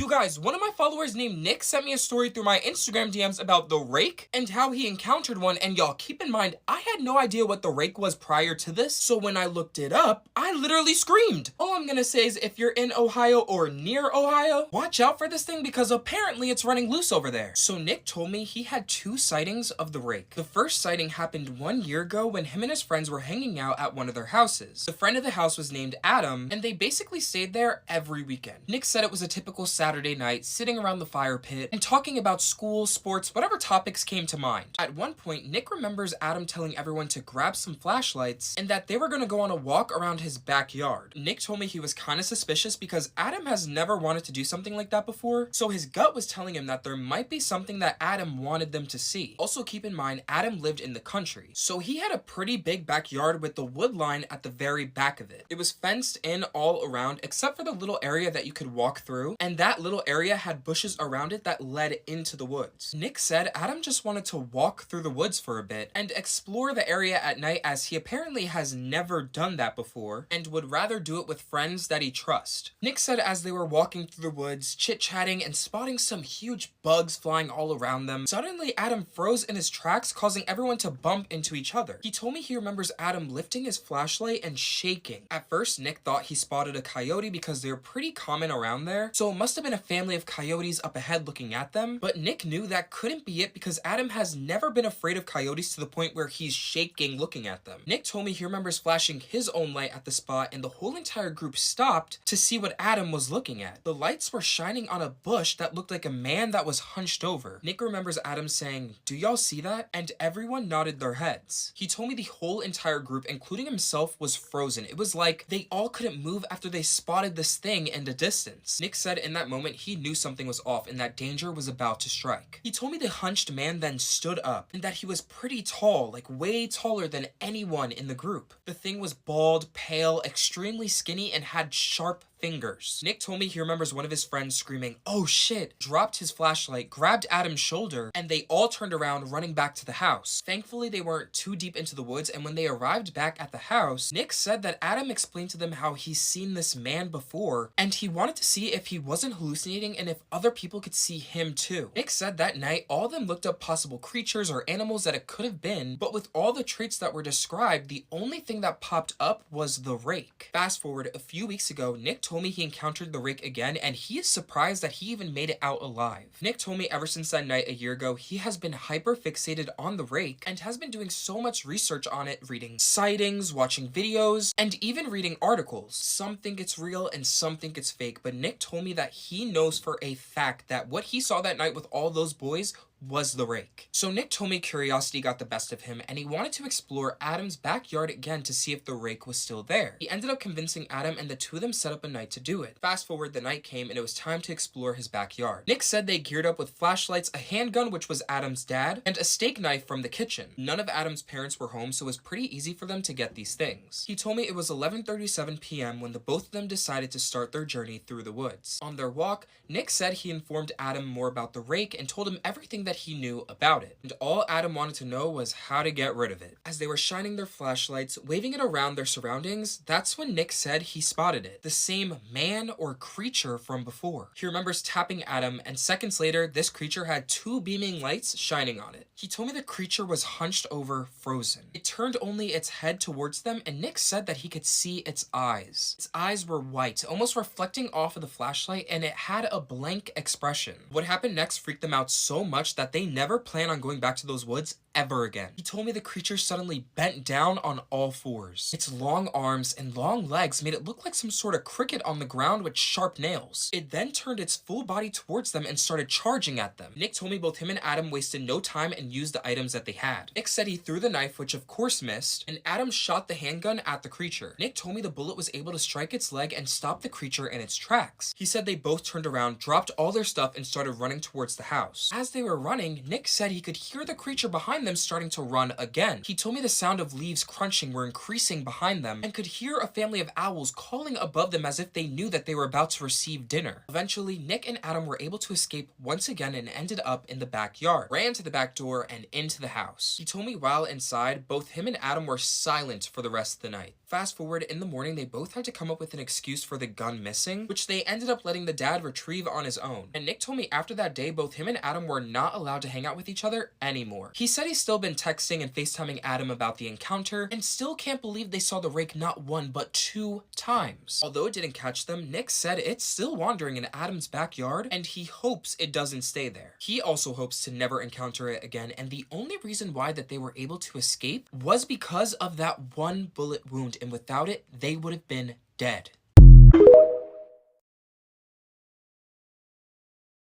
You guys, one of my followers named Nick sent me a story through my Instagram DMs about the rake and how he encountered one, and y'all keep in mind, I had no idea what the rake was prior to this, so when I looked it up, I literally screamed. All I'm gonna say is if you're in Ohio or near Ohio, watch out for this thing because apparently it's running loose over there. So Nick told me he had 2 sightings of the rake. The first sighting happened 1 year ago when him and his friends were hanging out at one of their houses. The friend of the house was named Adam, and they basically stayed there every weekend. Nick said it was a typical Saturday night, sitting around the fire pit and talking about school, sports, whatever topics came to mind. At one point, Nick remembers Adam telling everyone to grab some flashlights and that they were going to go on a walk around his backyard. Nick told me he was kind of suspicious because Adam has never wanted to do something like that before, so his gut was telling him that there might be something that Adam wanted them to see. Also keep in mind, Adam lived in the country, so he had a pretty big backyard with the wood line at the very back of it. It was fenced in all around except for the little area that you could walk through, and that little area had bushes around it that led into the woods. Nick said Adam just wanted to walk through the woods for a bit and explore the area at night, as he apparently has never done that before and would rather do it with friends that he trusts. Nick said as they were walking through the woods, chit-chatting and spotting some huge bugs flying all around them, suddenly Adam froze in his tracks, causing everyone to bump into each other. He told me he remembers Adam lifting his flashlight and shaking. At first, Nick thought he spotted a coyote because they're pretty common around there, so it must have been a family of coyotes up ahead looking at them, but Nick knew that couldn't be it because Adam has never been afraid of coyotes to the point where he's shaking looking at them. Nick told me he remembers flashing his own light at the spot, and the whole entire group stopped to see what Adam was looking at. The lights were shining on a bush that looked like a man that was hunched over. Nick remembers Adam saying, "Do y'all see that?" And everyone nodded their heads. He told me the whole entire group, including himself, was frozen. It was like they all couldn't move after they spotted this thing in the distance. Nick said in that moment he knew something was off and that danger was about to strike. He told me the hunched man then stood up and that he was pretty tall, like way taller than anyone in the group. The thing was bald, pale, extremely skinny, and had sharp fingers. Nick told me he remembers one of his friends screaming, "Oh shit," dropped his flashlight, grabbed Adam's shoulder, and they all turned around running back to the house. Thankfully, they weren't too deep into the woods, and when they arrived back at the house, Nick said that Adam explained to them how he's seen this man before, and he wanted to see if he wasn't hallucinating and if other people could see him too. Nick said that night, all of them looked up possible creatures or animals that it could have been, but with all the traits that were described, the only thing that popped up was the rake. Fast forward a few weeks ago, Nick told me he encountered the rake again, and he is surprised that he even made it out alive. Nick told me ever since that night a year ago, he has been hyper fixated on the rake and has been doing so much research on it, reading sightings, watching videos, and even reading articles. Some think it's real and some think it's fake, but Nick told me that he knows for a fact that what he saw that night with all those boys was the rake. So Nick told me curiosity got the best of him and he wanted to explore Adam's backyard again to see if the rake was still there. He ended up convincing Adam, and the two of them set up a night to do it. Fast forward, the night came and it was time to explore his backyard. Nick said they geared up with flashlights, a handgun which was Adam's dad, and a steak knife from the kitchen. None of Adam's parents were home, so it was pretty easy for them to get these things. He told me it was 11:37 p.m. when the both of them decided to start their journey through the woods. On their walk, Nick said he informed Adam more about the rake and told him everything that he knew about it, and all Adam wanted to know was how to get rid of it. As they were shining their flashlights, waving it around their surroundings, that's when Nick said he spotted it, the same man or creature from before. He remembers tapping Adam, and seconds later, this creature had 2 beaming lights shining on it. He told me the creature was hunched over, frozen. It turned only its head towards them, and Nick said that he could see its eyes. Its eyes were white, almost reflecting off of the flashlight, and it had a blank expression. What happened next freaked them out so much that they never plan on going back to those woods ever again. He told me the creature suddenly bent down on all fours. Its long arms and long legs made it look like some sort of cricket on the ground with sharp nails. It then turned its full body towards them and started charging at them. Nick told me both him and Adam wasted no time and used the items that they had. Nick said he threw the knife, which of course missed, and Adam shot the handgun at the creature. Nick told me the bullet was able to strike its leg and stop the creature in its tracks. He said they both turned around, dropped all their stuff, and started running towards the house. As they were running, Nick said he could hear the creature behind them starting to run again. He told me the sound of leaves crunching were increasing behind them and could hear a family of owls calling above them as if they knew that they were about to receive dinner. Eventually, Nick and Adam were able to escape once again and ended up in the backyard, ran to the back door and into the house. He told me while inside, both him and Adam were silent for the rest of the night. Fast forward, in the morning, they both had to come up with an excuse for the gun missing, which they ended up letting the dad retrieve on his own. And Nick told me after that day, both him and Adam were not allowed to hang out with each other anymore. He said he's still been texting and FaceTiming Adam about the encounter, and still can't believe they saw the rake not one, but 2 times. Although it didn't catch them, Nick said it's still wandering in Adam's backyard, and he hopes it doesn't stay there. He also hopes to never encounter it again, and the only reason why that they were able to escape was because of that one bullet wound, and without it, they would have been dead.